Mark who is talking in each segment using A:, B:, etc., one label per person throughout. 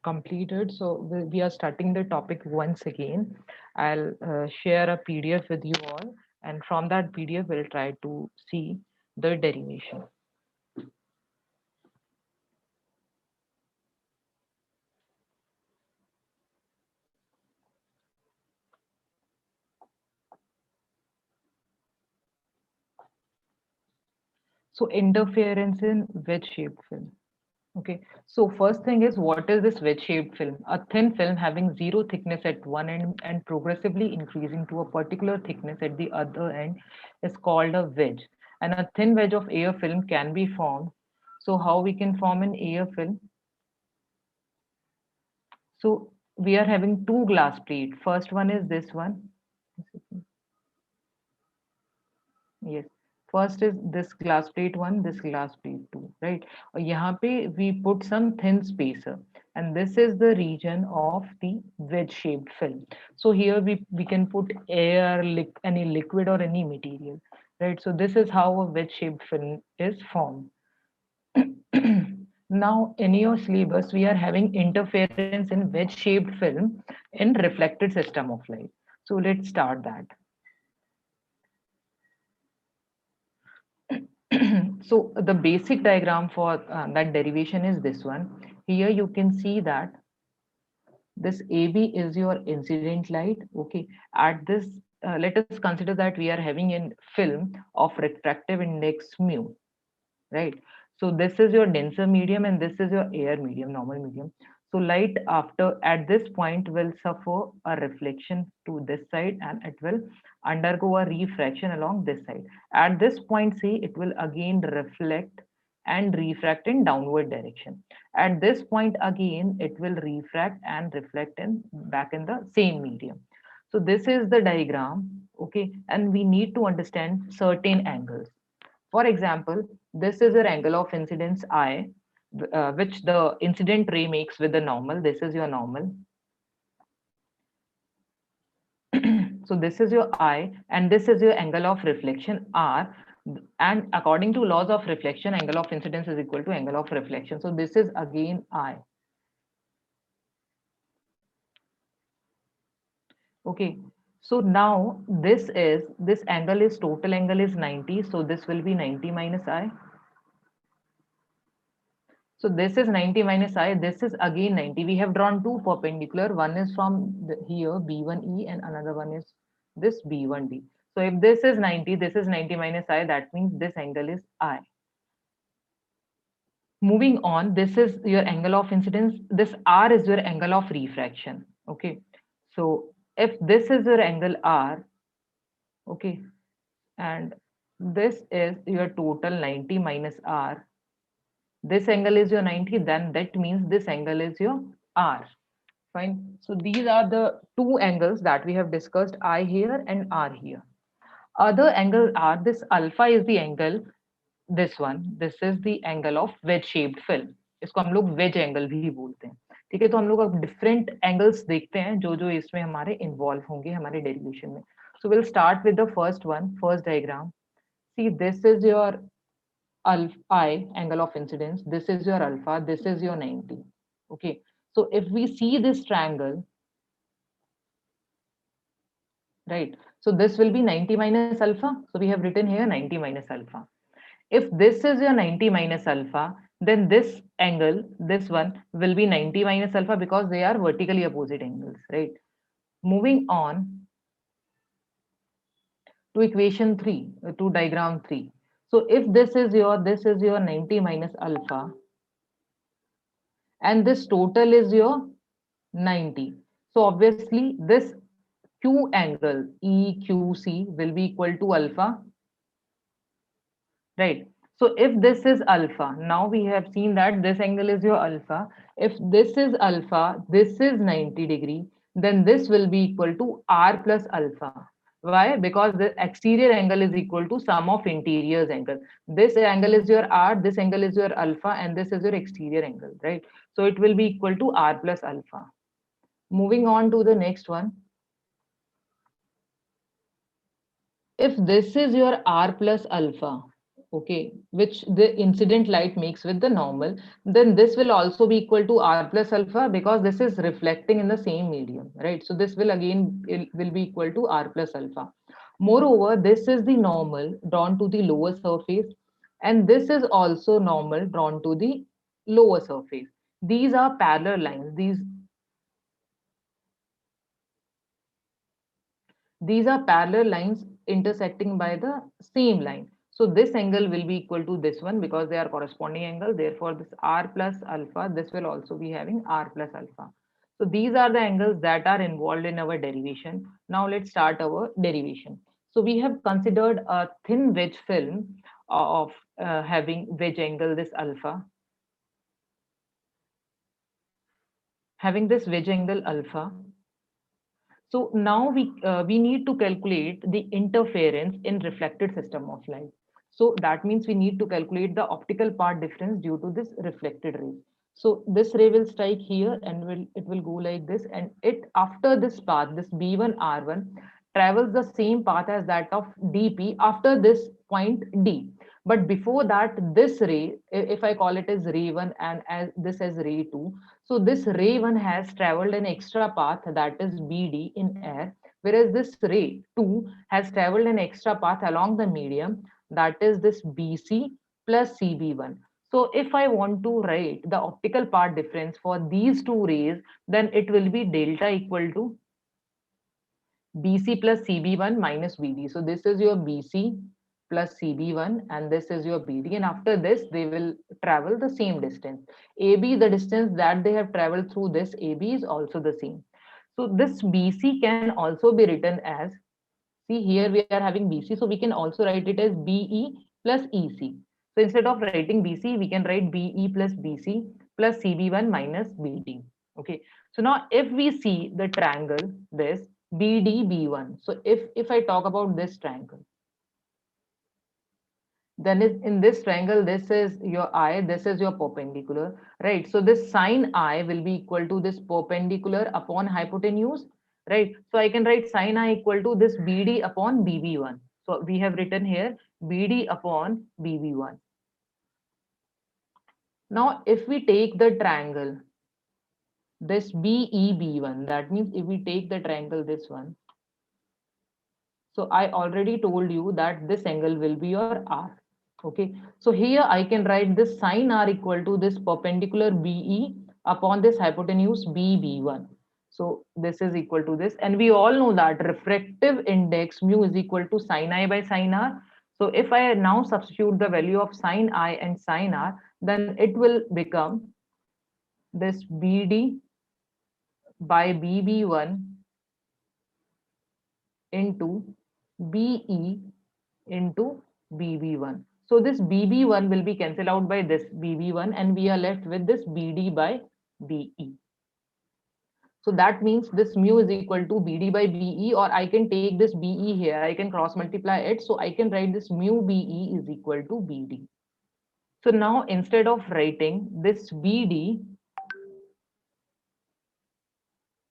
A: completed. So we are starting the topic once again. I'll share a PDF with you all, and from that PDF, we'll try to see the derivation. So interference in wedge-shaped film. Okay, so first thing is, what is this wedge-shaped film? A thin film having zero thickness at one end and progressively increasing to a particular thickness at the other end is called a wedge. And a thin wedge of air film can be formed. So how we can form an air film? So we are having two glass plate. First one is this one. Yes. First is this glass plate one, this glass plate two, right? और यहाँ पे we put some thin spacer, and this is the region of the wedge-shaped film. So here we can put air, any liquid or any material, right? So this is how a wedge-shaped film is formed. Now, in your syllabus, we are having interference in wedge-shaped film in reflected system of light. So let's start that. So the basic diagram for that derivation is this one. Here you can see that this AB is your incident light. Okay, at this, let us consider that we are having a film of refractive index mu, right? So this is your denser medium and this is your air medium, normal medium. So light after at this point will suffer a reflection to this side and it will undergo a refraction along this side. At this point, see, it will again reflect and refract in downward direction. At this point again, it will refract and reflect in back in the same medium. So this is the diagram, okay, and we need to understand certain angles. For example, this is your angle of incidence I, which the incident ray makes with the normal. This is your normal. So this is your I, and this is your angle of reflection R. And according to laws of reflection, angle of incidence is equal to angle of reflection. So this is again I. Okay. So now this angle is total angle is 90. So this will be 90 minus I. So this is 90 minus I, this is again 90. We have drawn two perpendicular. One is from here, B1E, and another one is this B1D. So if this is 90, this is 90 minus I, that means this angle is I. Moving on, this is your angle of incidence. This R is your angle of refraction. Okay. So if this is your angle R, okay, and this is your total 90 minus R, this angle is your 90, then that means this angle is your R. Fine. So these are the two angles that we have discussed, I here and R here. Other angle R, this alpha is the angle, this one, this is the angle of wedge shaped film. इसको हम लोग wedge angle भी बोलते हैं. ठीक है, तो हम लोग अब different angles देखते हैं जो जो इसमें हमारे involve होंगे हमारे derivation में. So we'll start with the first one, first diagram. See, this is your alpha I, angle of incidence. This is your alpha, this is your 90. Okay, so if we see this triangle, right, so this will be 90 minus alpha. So we have written here 90 minus alpha. If this is your 90 minus alpha, then this angle, this one, will be 90 minus alpha because they are vertically opposite angles, right? Moving on to equation 3, to diagram 3. So if this is your 90 minus alpha, and this total is your 90. So obviously this Q angle EQC will be equal to alpha, right? So if this is alpha, now we have seen that this angle is your alpha. If this is alpha, this is 90 degree, then this will be equal to R plus alpha. Why? Because the exterior angle is equal to sum of interiors angle. This angle is your R, this angle is your alpha, and this is your exterior angle, right? So it will be equal to R plus alpha. Moving on to the next one. If this is your R plus alpha, okay, which the incident light makes with the normal, then this will also be equal to r plus alpha because this is reflecting in the same medium, right? So this will again will be equal to r plus alpha. Moreover, this is the normal drawn to the lower surface, and this is also normal drawn to the lower surface. These are parallel lines. These are parallel lines intersecting by the same line. So this angle will be equal to this one because they are corresponding angle. Therefore, this r plus alpha, this will also be having r plus alpha. So these are the angles that are involved in our derivation. Now let's start our derivation. So we have considered a thin wedge film of having wedge angle this alpha, having this wedge angle alpha. So now we need to calculate the interference in reflected system of light. So that means we need to calculate the optical path difference due to this reflected ray. So this ray will strike here and it will go like this, and it after this path, this B1 R1 travels the same path as that of DP after this point D. But before that, this ray, if I call it as ray 1 and as this as ray 2, so this ray 1 has traveled an extra path that is BD in air, whereas this ray 2 has traveled an extra path along the medium that is this BC plus CB1. So if I want to write the optical path difference for these two rays, then it will be delta equal to BC plus CB1 minus BD. So this is your BC plus CB1 and this is your BD, and after this they will travel the same distance. AB, the distance that they have traveled through this AB is also the same. So this BC can also be written as, see here we are having BC, so we can also write it as BE plus EC. So instead of writing BC, we can write BE plus BC plus CB1 minus BD. Okay. So now if we see the triangle, this BDB1. So if I talk about this triangle, then in this triangle, this is your I, this is your perpendicular, right? So this sine I will be equal to this perpendicular upon hypotenuse, right? So I can write sine I equal to this BD upon BB1. So we have written here BD upon BB1. Now if we take the triangle, this BEB1, that means if we take the triangle, this one, so I already told you that this angle will be your R. Okay. So here I can write this sine R equal to this perpendicular BE upon this hypotenuse BB1. So this is equal to this. And we all know that refractive index mu is equal to sine I by sine R. So if I now substitute the value of sine I and sine R, then it will become this BD by BB1 into BE into BB1. So this BB1 will be cancelled out by this BB1 and we are left with this BD by BE. So that means this mu is equal to BD by BE, or I can take this BE here, I can cross multiply it. So I can write this mu BE is equal to BD. So now instead of writing this BD,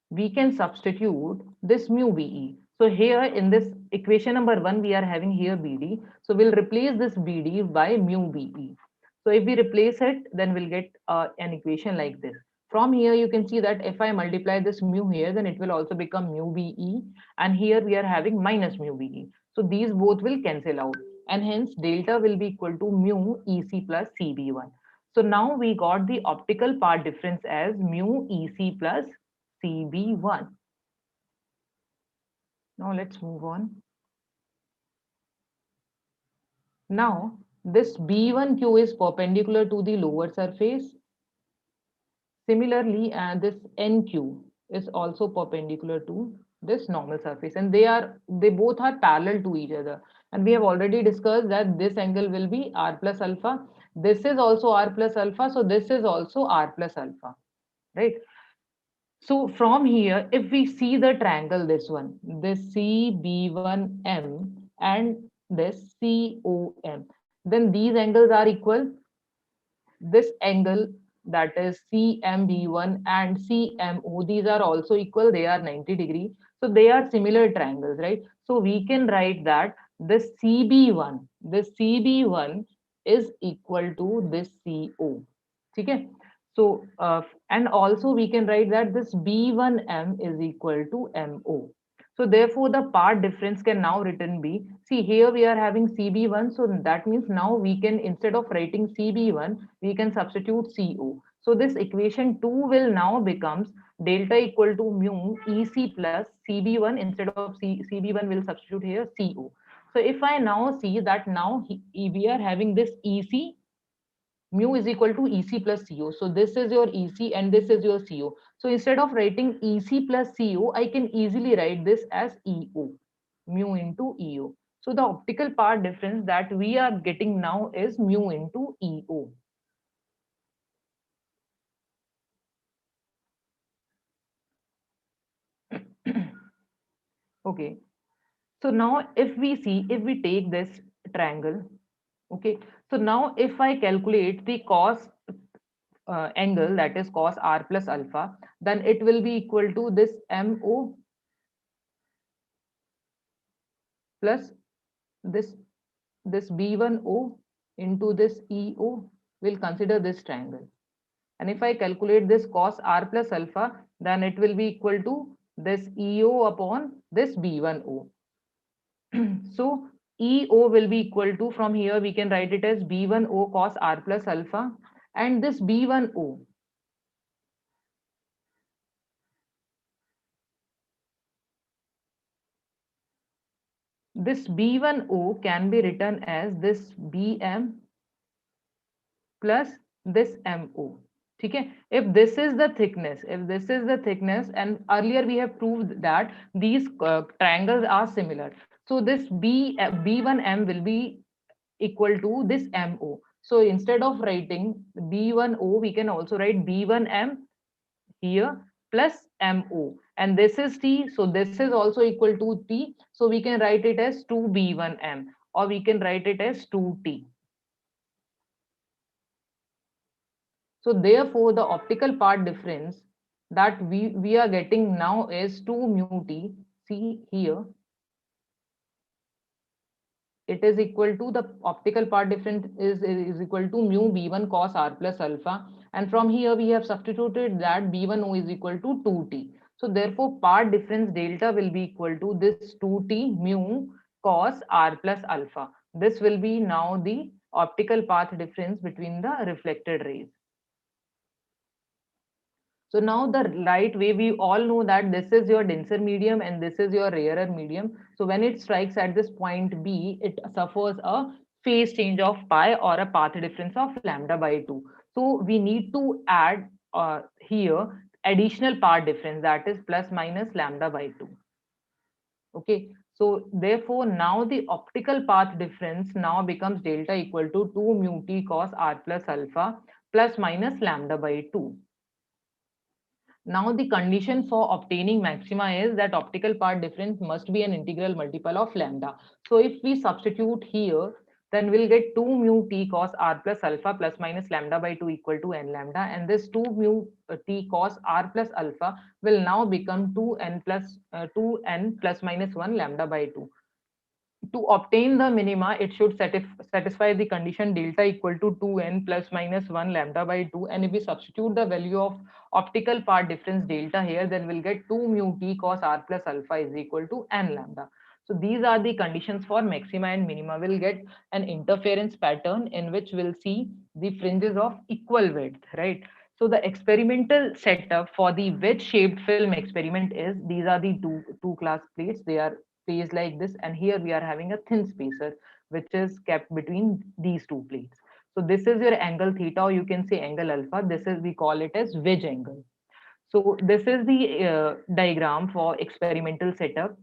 A: we can substitute this mu BE. So here in this equation number 1, we are having here BD. So we'll replace this BD by mu BE. So if we replace it, then we'll get an equation like this. From here, you can see that if I multiply this mu here, then it will also become mu BE. And here we are having minus mu BE. So these both will cancel out. And hence delta will be equal to mu EC plus CB1. So now we got the optical path difference as mu EC plus CB1. Now let's move on. Now this B1Q is perpendicular to the lower surface. Similarly, this NQ is also perpendicular to this normal surface, and they both are parallel to each other. And we have already discussed that this angle will be R plus alpha. This is also R plus alpha, so this is also R plus alpha, right? So from here, if we see the triangle, this one, this CB1M and this COM, then these angles are equal. This angle, that is CMB1 and CMO, these are also equal. They are 90 degree. So they are similar triangles, right? So we can write that this CB1 is equal to this CO. Okay. So, and also we can write that this B1M is equal to MO. So therefore, the part difference can now written be, see here we are having CB1. So that means now we can, instead of writing CB1, we can substitute CO. So this equation 2 will now becomes delta equal to mu EC plus CB1. Instead of CB1, we'll substitute here CO. So if I now see that now we are having this EC, mu is equal to EC plus CO. So this is your EC and this is your CO. So instead of writing EC plus CO, I can easily write this as EO, mu into EO. So the optical part difference that we are getting now is mu into EO. Okay. So now if we see, if we take this triangle, okay. So now if I calculate the cos angle, that is cos r plus alpha, then it will be equal to this MO plus this B1O into this EO. Will consider this triangle. And if I calculate this cos r plus alpha, then it will be equal to this EO upon this B1O. So EO will be equal to, from here we can write it as B1O cos r plus alpha, and this B1O, this B1O can be written as this BM plus this MO. Okay, if this is the thickness, and earlier we have proved that these triangles are similar. So this B1M will be equal to this MO. So instead of writing B1O, we can also write B1M here plus MO. And this is T, so this is also equal to T. So we can write it as 2B1M, or we can write it as 2T. So therefore, the optical part difference that we are getting now is 2 mu T. See here, it is equal to, the optical part difference is equal to mu B1 cos r plus alpha. And from here we have substituted that B1O is equal to 2T. So therefore, part difference delta will be equal to this 2T mu cos r plus alpha. This will be now the optical path difference between the reflected rays. So now the right way, we all know that this is your denser medium and this is your rarer medium. So when it strikes at this point B, it suffers a phase change of pi, or a path difference of lambda by 2. So we need to add here additional part difference, that is plus minus lambda by 2. Okay. So therefore now the optical path difference now becomes delta equal to 2 mu t cos r plus alpha plus minus lambda by 2. Now the condition for obtaining maxima is that optical part difference must be an integral multiple of lambda. So if we substitute here, then we'll get 2 mu t cos r plus alpha plus minus lambda by 2 equal to n lambda, and this 2 mu t cos r plus alpha will now become 2n plus minus 1 lambda by 2. To obtain the minima, it should satisfy the condition delta equal to 2n plus minus 1 lambda by 2. And if we substitute the value of optical part difference delta here, then we'll get 2 mu t cos r plus alpha is equal to n lambda. So these are the conditions for maxima and minima. We'll get an interference pattern in which we'll see the fringes of equal width, right? So the experimental setup for the wedge-shaped film experiment is, these are the two class plates. They are placed like this, and here we are having a thin spacer which is kept between these two plates. So this is your angle theta, or you can say angle alpha. This is, we call it as wedge angle. So this is the diagram for experimental setup.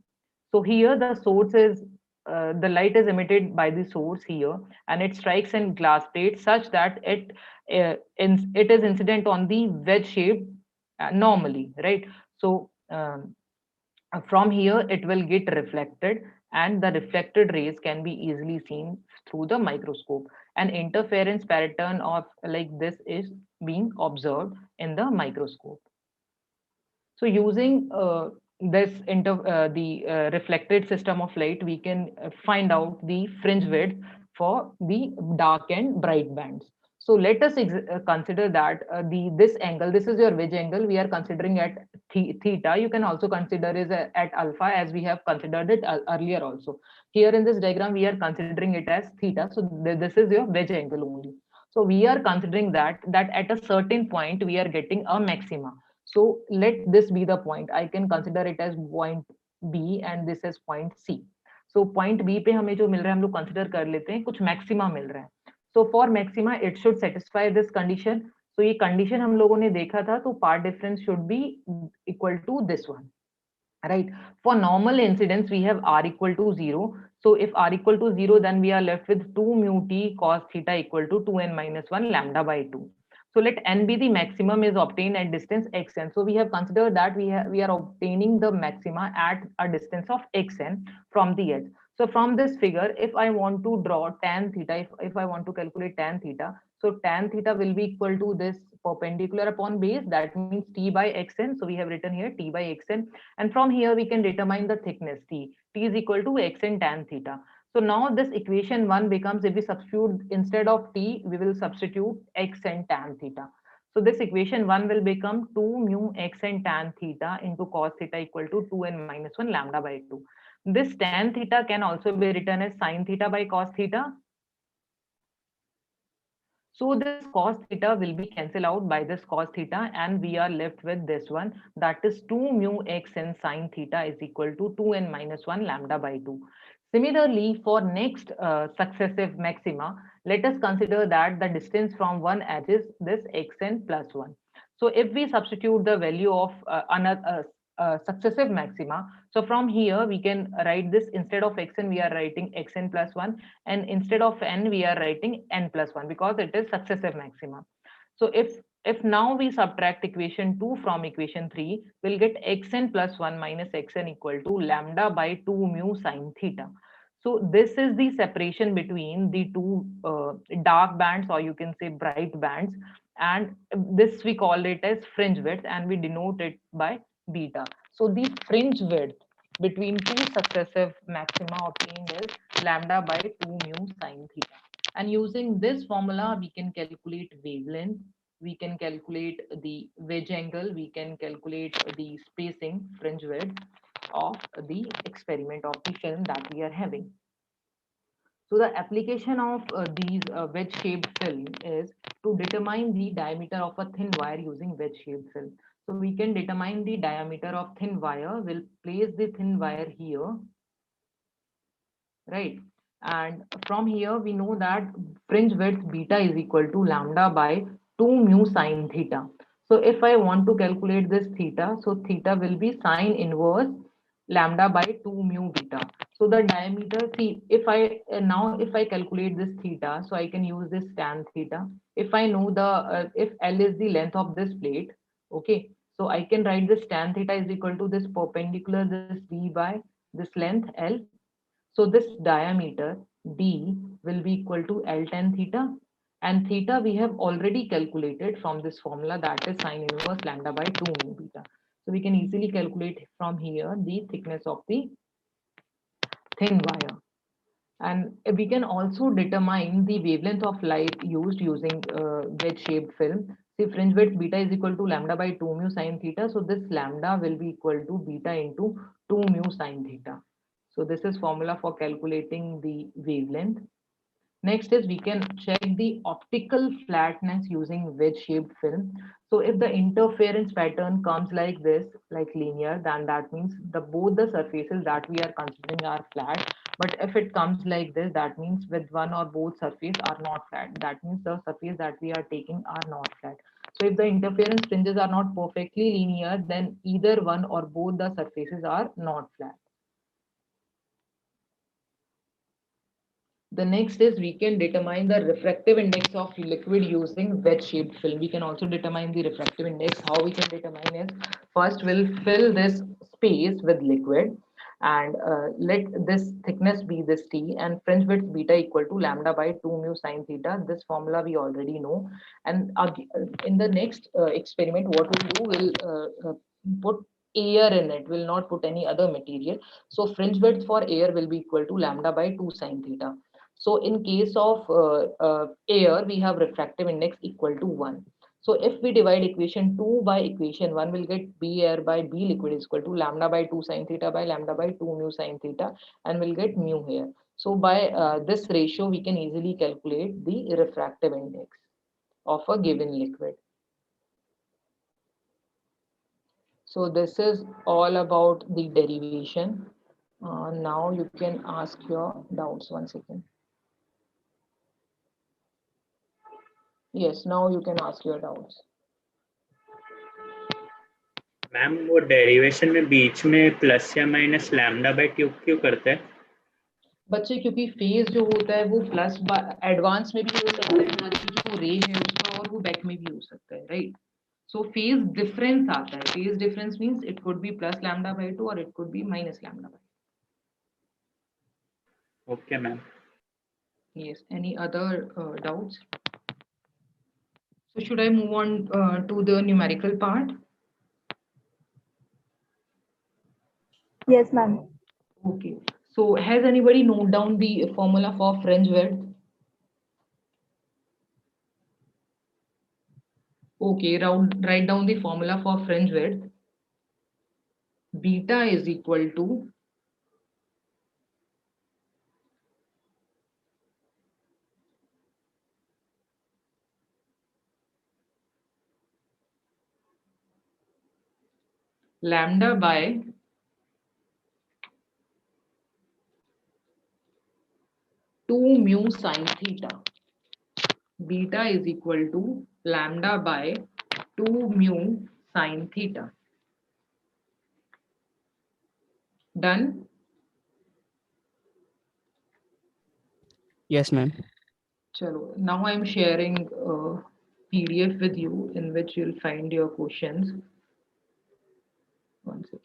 A: So here the source is, the light is emitted by the source here, and it strikes in glass plate such that it is incident on the wedge shape normally, right? So from here it will get reflected, and the reflected rays can be easily seen through the microscope. An interference pattern of like this is being observed in the microscope. So using the reflected system of light, we can find out the fringe width for the dark and bright bands. So let us consider that the this angle, this is your wedge angle, we are considering at theta. You can also consider is at alpha, as we have considered it earlier also. Here in this diagram, we are considering it as theta. So this is your wedge angle only. So we are considering that at a certain point we are getting a maxima. So let this be the point. I can consider it as point B and this is point C. So point B पे हमें जो मिल रहा है हम लोग consider कर लेते हैं कुछ maxima मिल रहा है. So for maxima it should satisfy this condition. So ये condition हम लोगों ने देखा था तो part difference should be equal to this one. Right. For normal incidence, we have r equal to 0. So if r equal to 0, then we are left with 2 mu t cos theta equal to 2n minus 1 lambda by 2. So let n be the maximum is obtained at distance xn. So we have considered that we are obtaining the maxima at a distance of xn from the edge. So from this figure, if I want to draw tan theta, if I want to calculate tan theta, so tan theta will be equal to this perpendicular upon base, that means t by xn. So we have written here t by xn, and from here we can determine the thickness t. T is equal to xn tan theta. So now this equation 1 becomes, if we substitute instead of t, we will substitute xn tan theta. So this equation 1 will become 2 mu xn tan theta into cos theta equal to 2n minus 1 lambda by 2. This tan theta can also be written as sin theta by cos theta. So this cos theta will be cancelled out by this cos theta, and we are left with this one, that is 2 mu x n sin theta is equal to 2n minus 1 lambda by 2. Similarly, for next successive maxima, let us consider that the distance from one edge is this xn plus 1. So if we substitute the value of another successive maxima, so from here we can write this, instead of xn we are writing xn plus 1, and instead of n we are writing n plus 1 because it is successive maxima. So if now we subtract equation 2 from equation 3, we'll get xn plus 1 minus xn equal to lambda by 2 mu sine theta. So this is the separation between the two dark bands, or you can say bright bands, and this we call it as fringe width, and we denote it by beta. So the fringe width between two successive maxima obtained is lambda by 2 mu sine theta. And using this formula, we can calculate wavelength, we can calculate the wedge angle, we can calculate the spacing, fringe width of the experiment of the film that we are having. So the application of these wedge-shaped film is to determine the diameter of a thin wire using wedge-shaped film. So we can determine the diameter of thin wire. We'll place the thin wire here, right? And from here we know that fringe width beta is equal to lambda by 2 mu sine theta. So if I want to calculate this theta, so theta will be sine inverse lambda by 2 mu beta. So the diameter, see, if I now if I calculate this theta, so I can use this tan theta. If I know the if L is the length of this plate, okay, so I can write this tan theta is equal to this perpendicular, this d by this length L. So this diameter d will be equal to L tan theta, and theta we have already calculated from this formula, that is sine inverse lambda by 2 mu beta. So we can easily calculate from here the thickness of the thin wire. And we can also determine the wavelength of light used using wedge-shaped film. See, fringe width beta is equal to lambda by 2 mu sine theta. So this lambda will be equal to beta into 2 mu sine theta. So this is formula for calculating the wavelength. Next is we can check the optical flatness using wedge-shaped film. So if the interference pattern comes like this, like linear, then that means both the surfaces that we are considering are flat. But if it comes like this, that means with one or both surface are not flat. That means the surface that we are taking are not flat. So if the interference fringes are not perfectly linear, then either one or both the surfaces are not flat. The next is we can determine the refractive index of liquid using wedge-shaped film. We can also determine the refractive index. How we can determine is, first we'll fill this space with liquid, and let this thickness be this t, and fringe width beta equal to lambda by 2 mu sine theta. This formula we already know. And in the next experiment, what we'll do, we'll put air in it, will not put any other material. So fringe width for air will be equal to lambda by 2 sine theta. So in case of air, we have refractive index equal to 1. So if we divide equation 2 by equation 1, we'll get B air by B liquid is equal to lambda by 2 sine theta by lambda by 2 mu sine theta, and we'll get mu here. So by this ratio, we can easily calculate the refractive index of a given liquid. So this is all about the derivation. Now you can ask your doubts. One second. Yes, now you can ask your doubts.
B: Ma'am वो derivation में बीच में plus या minus lambda by tube क्यों करते हैं?
A: बच्चे क्योंकि phase जो होता है वो प्लस एडवांस में भी हो सकता है, जो रे है उसका, और वो बैक में भी हो सकता है, राइट? सो फेज डिफरेंस आता है. Phase difference means it could be plus lambda by 2 और it could be minus lambda by.
B: Okay ma'am.
A: Yes, any other doubts? So should I move on to the numerical part?
C: Yes, ma'am.
A: Okay. So has anybody noted down the formula for fringe width? Okay, write down the formula for fringe width. Beta is equal to lambda by 2 mu sine theta. Beta is equal to lambda by 2 mu sine theta. Done?
D: Yes, ma'am.
A: Chalo. Now I'm sharing a PDF with you in which you'll find your questions. One second.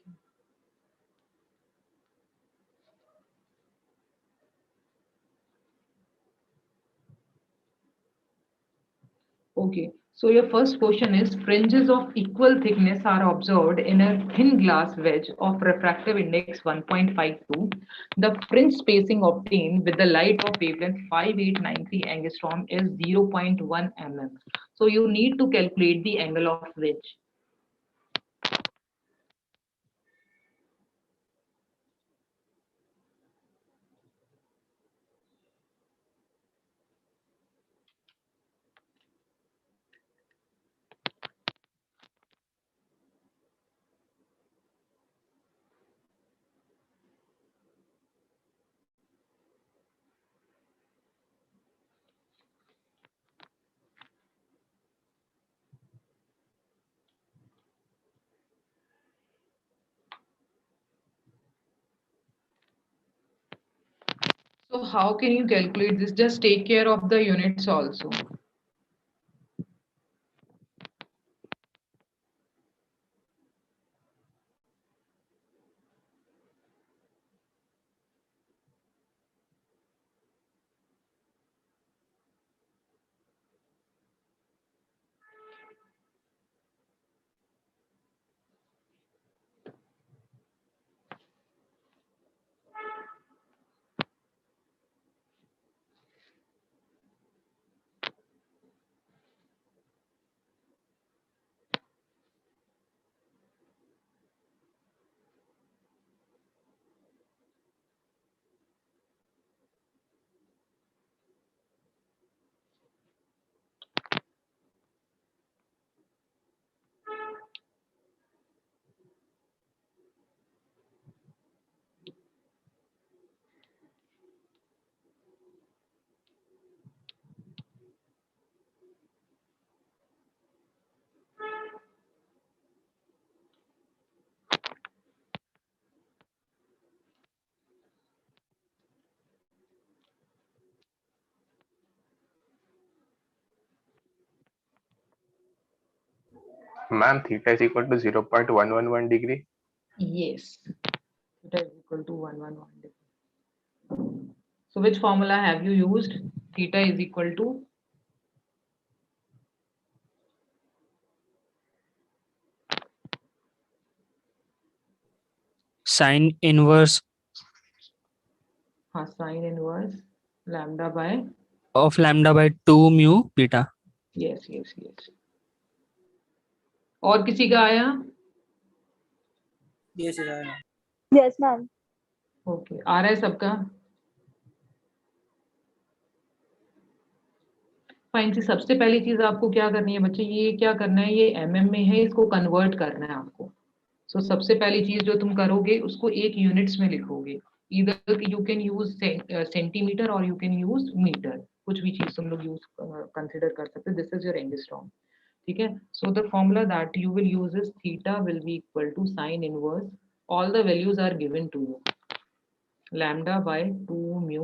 A: Okay, so your first question is fringes of equal thickness are observed in a thin glass wedge of refractive index 1.52. The fringe spacing obtained with the light of wavelength 5893 angstrom is 0.1 mm. So you need to calculate the angle of wedge. So how can you calculate this? Just take care of the units also.
E: Ma'am, theta is equal to 0.111 degree.
A: Yes, theta is equal to 111 degree. So which formula have you used? Theta is equal to
D: Sine inverse
A: sine inverse lambda by
D: of lambda by 2 mu beta.
A: yes yes yes. और किसी का आया?
C: Yes, ma'am.
A: Okay, आ रहा है सबका? Fine सी, सबसे पहली चीज आपको क्या करनी है बच्चे, ये क्या करना है, ये mm में है, इसको कन्वर्ट करना है आपको। सो सबसे पहली चीज जो तुम करोगे उसको एक यूनिट्स में लिखोगे। Either you can use centimetre और यू कैन यूज मीटर, कुछ भी चीज तुम लोग यूज कंसिडर कर सकते हो। दिस इज योर एंगस्ट्रॉम, ठीक है। So the formula that you will use is theta will be equal to sine inverse, all the values are given to you, lambda by 2 mu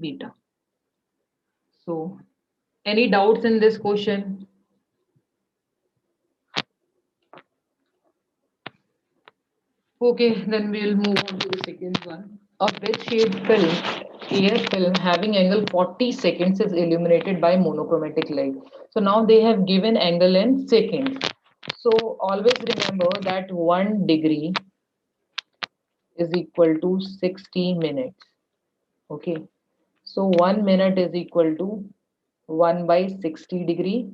A: beta. So any doubts in this question? Okay, then we'll move on to the second one. A wedge-shaped film, AF film having angle 40 seconds is illuminated by monochromatic light. So now they have given angle in seconds. So always remember that 1 degree is equal to 60 minutes. Okay, so 1 minute is equal to 1 by 60 degree,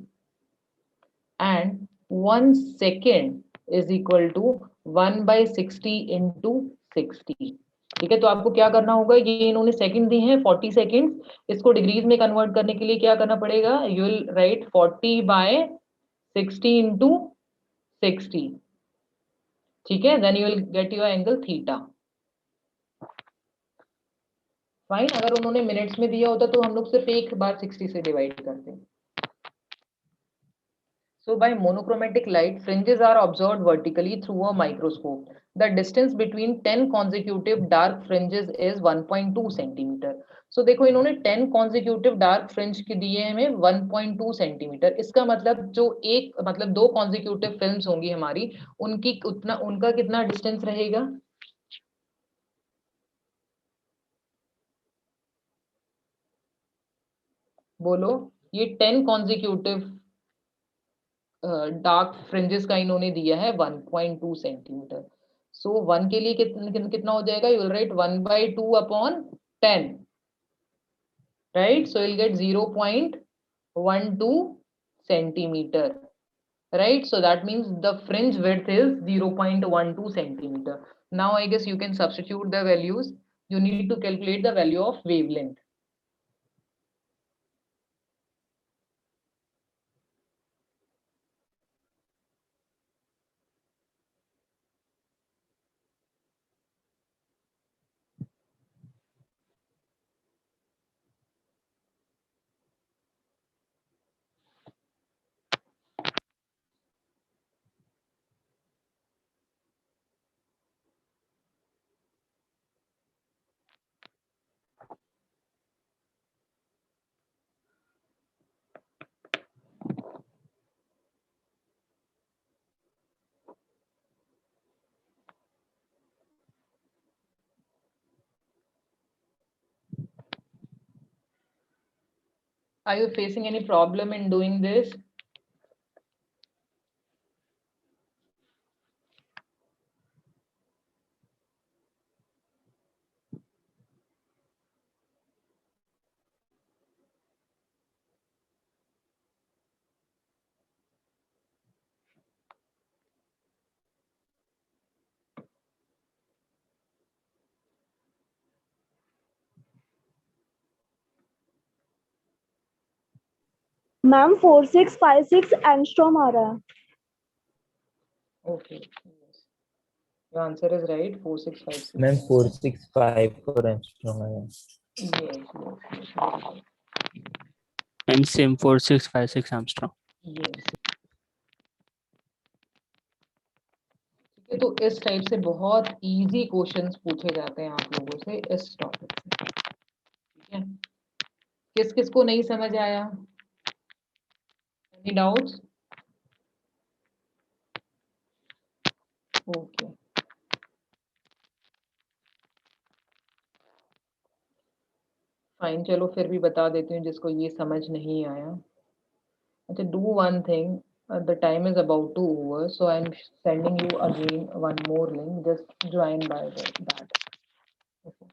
A: and 1 second is equal to 1 by 60 into 60. ठीक है, तो आपको क्या करना होगा, ये इन्होंने second दी हैं 40 सेकंड, इसको डिग्रीज में कन्वर्ट करने के लिए क्या करना पड़ेगा, you will write 40 by 60 into 60, ठीक है, then you will get your angle theta. Fine, अगर उन्होंने मिनट्स में दिया होता तो हम लोग सिर्फ एक बार 60 से डिवाइड करते। So by monochromatic light, fringes are observed vertically through a microscope. The distance between 10 consecutive dark fringes is 1.2 centimetre. So देखो इन्होंने 10 consecutive dark fringe के दिए हमें 1.2 सेंटीमीटर। इसका मतलब जो एक मतलब 2 consecutive films होंगी हमारी, उनकी उतना उनका कितना डिस्टेंस रहेगा? बोलो, ये 10 consecutive डार्क फ्रिंजेस का इन्होंने दिया है 1.2 सेंटीमीटर। सो 1 के लिए कितना हो जाएगा, you will right 1 by 2 upon 10, right, so you'll get 0.12 centimeter, right? So that means the fringe width is 0.12 centimeter. Now I guess you can substitute the values. You need to calculate the value of wavelength. Are you facing any problem in doing this?
C: Ma'am 4656 angstrom आ रहा है।
A: Okay. Yes. Your answer is right. 4656.
F: Ma'am 4654 angstrom आया।
A: Yes.
D: And same 4656 Armstrong.
A: Yes. ठीक है, तो इस type से बहुत इजी क्वेश्चंस पूछे जाते हैं आप लोगों से इस टॉपिक से, ठीक है। किस किस को नहीं समझ आया? Any doubts? ओके, फाइन, चलो फिर भी बता देती हूँ जिसको ये समझ नहीं आया। अच्छा, do one thing, the time is about to over, so I'm sending you again one more link, just join by that. Okay.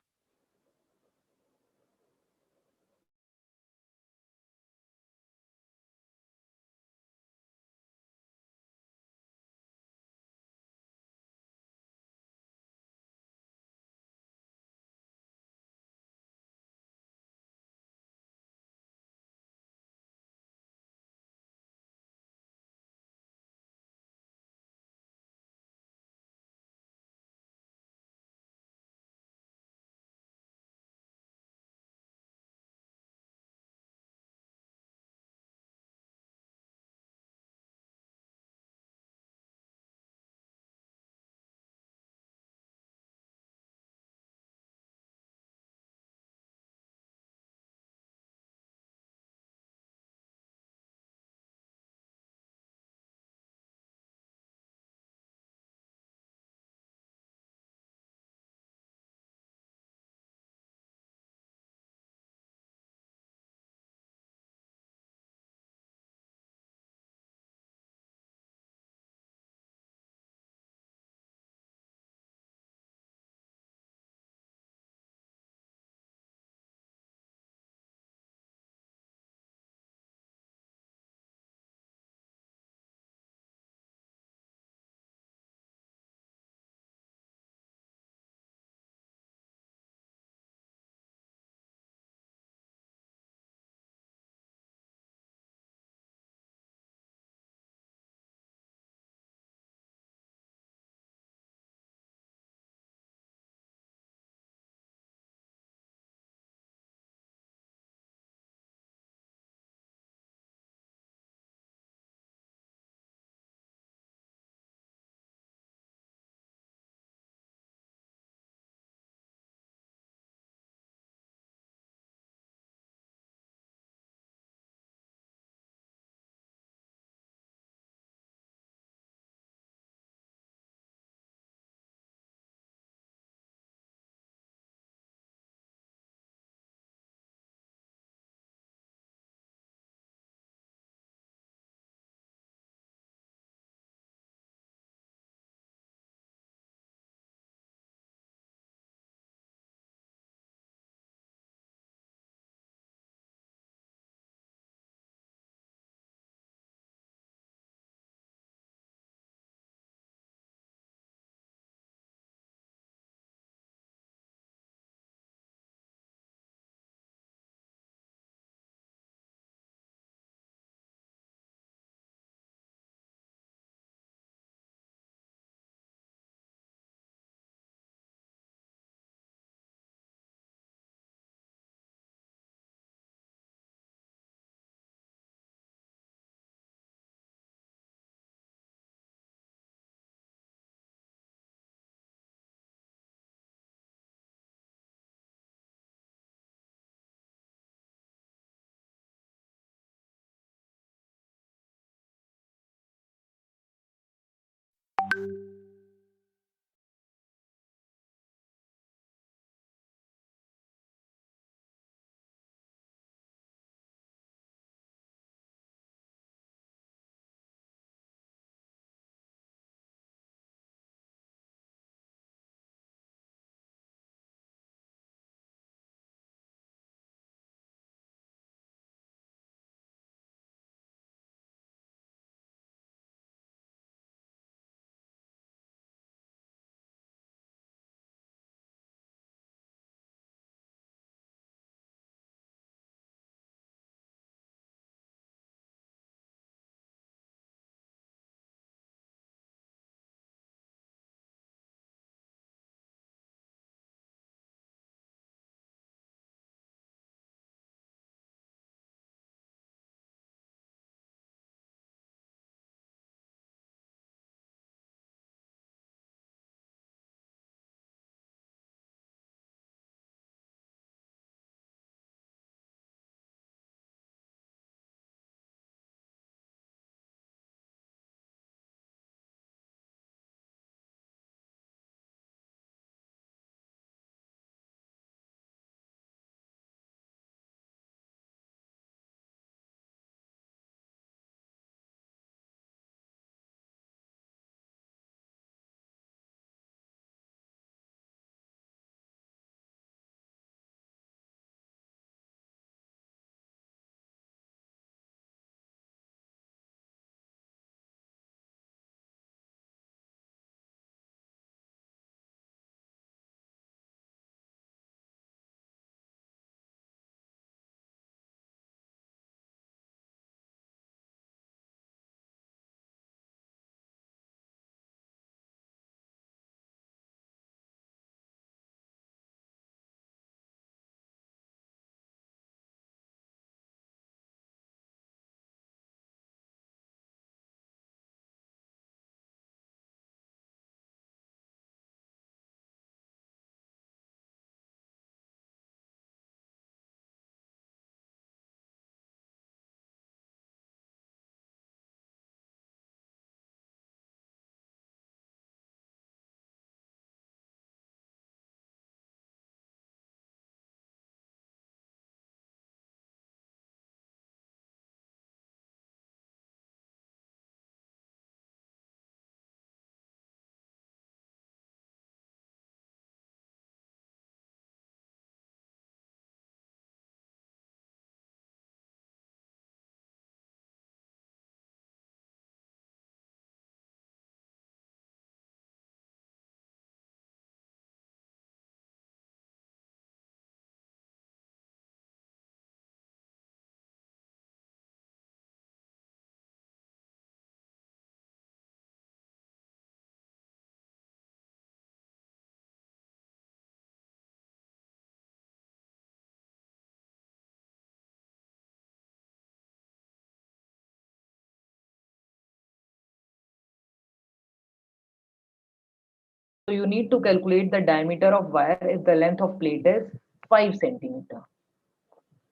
A: So you need to calculate the diameter of wire if the length of plate is 5 centimeter.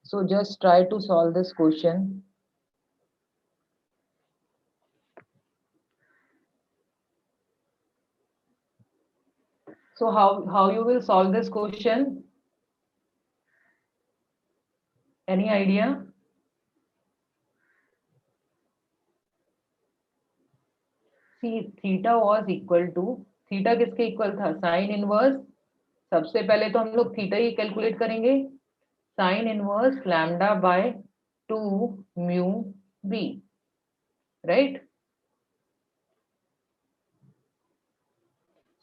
A: So just try to solve this question. So how you will solve this question? Any idea? See, theta was equal to, theta किसके equal था? Sine inverse, सबसे पहले तो हम लोग theta ही calculate करेंगे, sine inverse lambda by 2 mu b, right?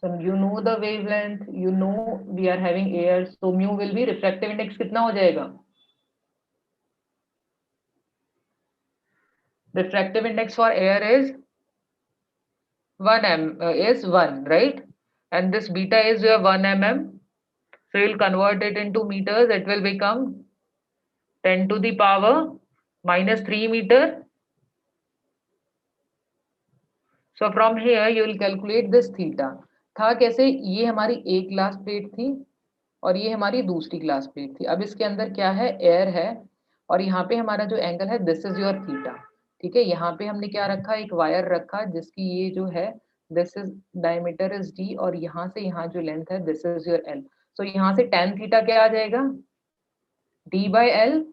A: So you know the wavelength, you know we are having air, so mu will be refractive index कितना हो जाएगा? Refractive index for air is 1, right? And this beta is your 1 mm. So you'll convert it into meters. It will become 10 to the power minus 3 meter. So from here you will calculate this theta. था कैसे? ये हमारी एक glass plate थी और ये हमारी दूसरी ग्लास प्लेट थी. अब इसके अंदर क्या है? एयर है और यहाँ पे हमारा जो एंगल है दिस इज योर थीटा. ठीक है, यहाँ पे हमने क्या रखा? एक वायर रखा जिसकी ये जो है this is diameter is D और यहाँ से यहाँ जो लेंथ है दिस इज योर एल. सो यहाँ से tan थीटा क्या आ जाएगा? D by L.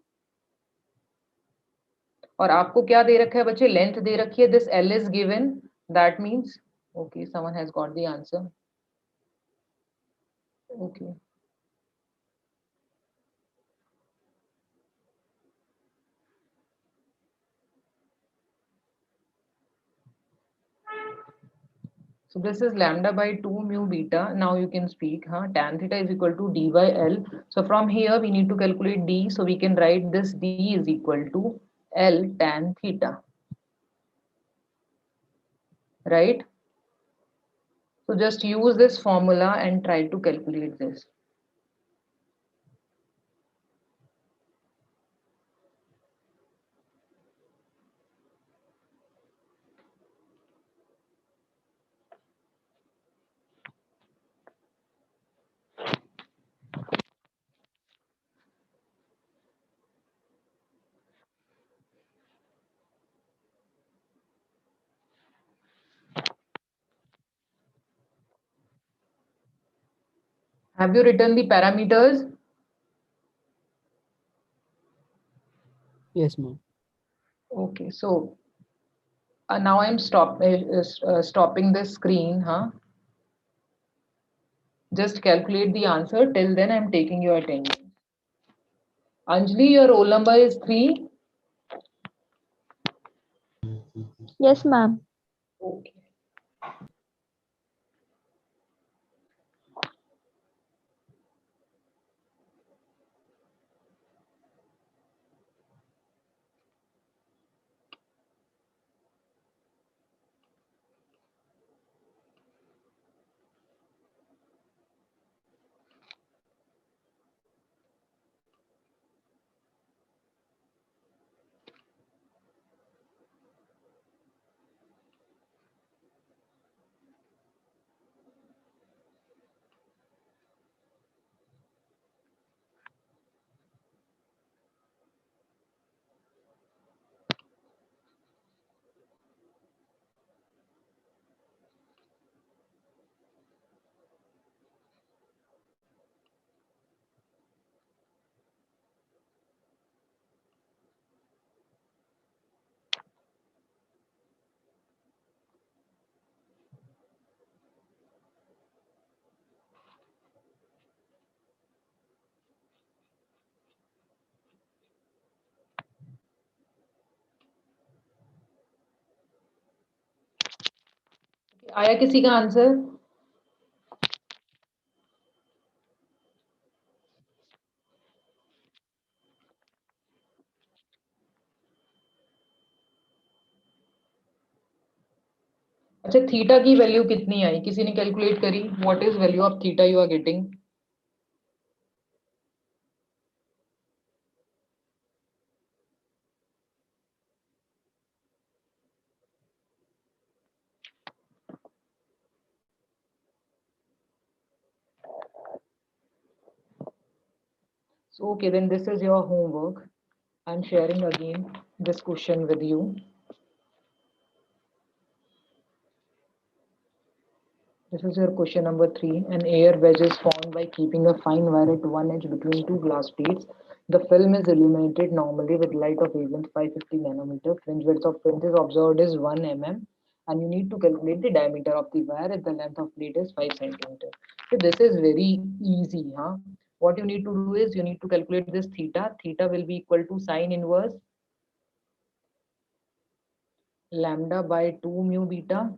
A: और आपको क्या दे रखा है बच्चे? लेंथ दे रखी है. This L is given, that means okay, someone has got the answer. Okay. So this is lambda by 2 mu beta. Now you can speak, huh? Tan theta is equal to d by L. So from here we need to calculate d. So we can write this d is equal to L tan theta. Right? So just use this formula and try to calculate this. Have you written the parameters?
D: Yes, ma'am.
A: Okay, so now I'm stopping this screen, huh? Just calculate the answer. Till then, I'm taking your attendance. Anjali, your roll number is 3.
C: Yes, ma'am.
A: Okay. आया किसी का answer? अच्छा, theta की value कितनी आई? किसी ने calculate करी? What is value of theta you are getting? So, okay, then this is your homework. I'm sharing again this question with you. This is your question number 3. An air wedge is formed by keeping a fine wire at one edge between two glass plates. The film is illuminated normally with light of wavelength 550 nanometer. Fringe width of fringe is observed is 1 mm. And you need to calculate the diameter of the wire if the length of plate is 5 centimeter. So this is very easy, huh? What you need to do is you need to calculate this theta. Theta will be equal to sine inverse lambda by 2 mu beta.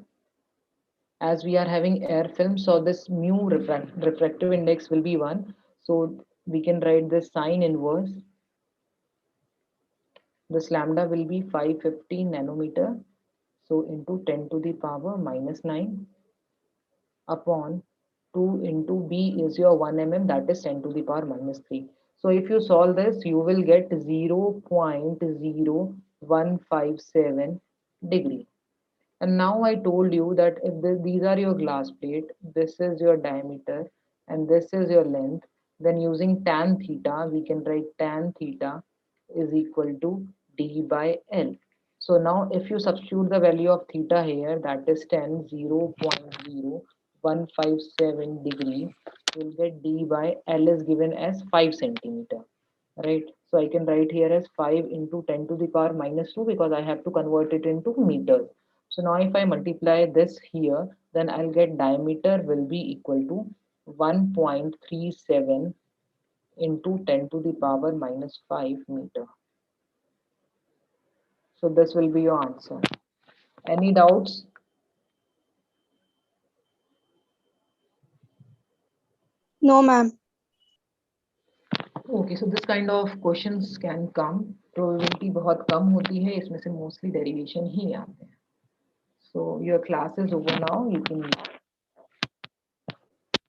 A: As we are having air film, so this mu refractive index will be 1. So we can write this sine inverse. This lambda will be 550 nanometer. So into 10 to the power minus 9 upon 2 into B is your 1 mm, that is 10 to the power minus 3. So if you solve this, you will get 0.0157 degree. And now I told you that if these are your glass plate, this is your diameter, and this is your length, then using tan theta, we can write tan theta is equal to d by L. So now if you substitute the value of theta here, that is 0.0157 degree, you will get d by L is given as 5 centimeter. Right, so I can write here as 5 into 10 to the power minus 2 because I have to convert it into meters. So now if I multiply this here, then I'll get diameter will be equal to 1.37 into 10 to the power minus 5 meter. So this will be your answer. Any doubts?
C: No, ma'am.
A: Okay, so this kind of questions can come. Probability बहुत कम होती है, इसमें से mostly derivation ही आते हैं. So your class is over now. You can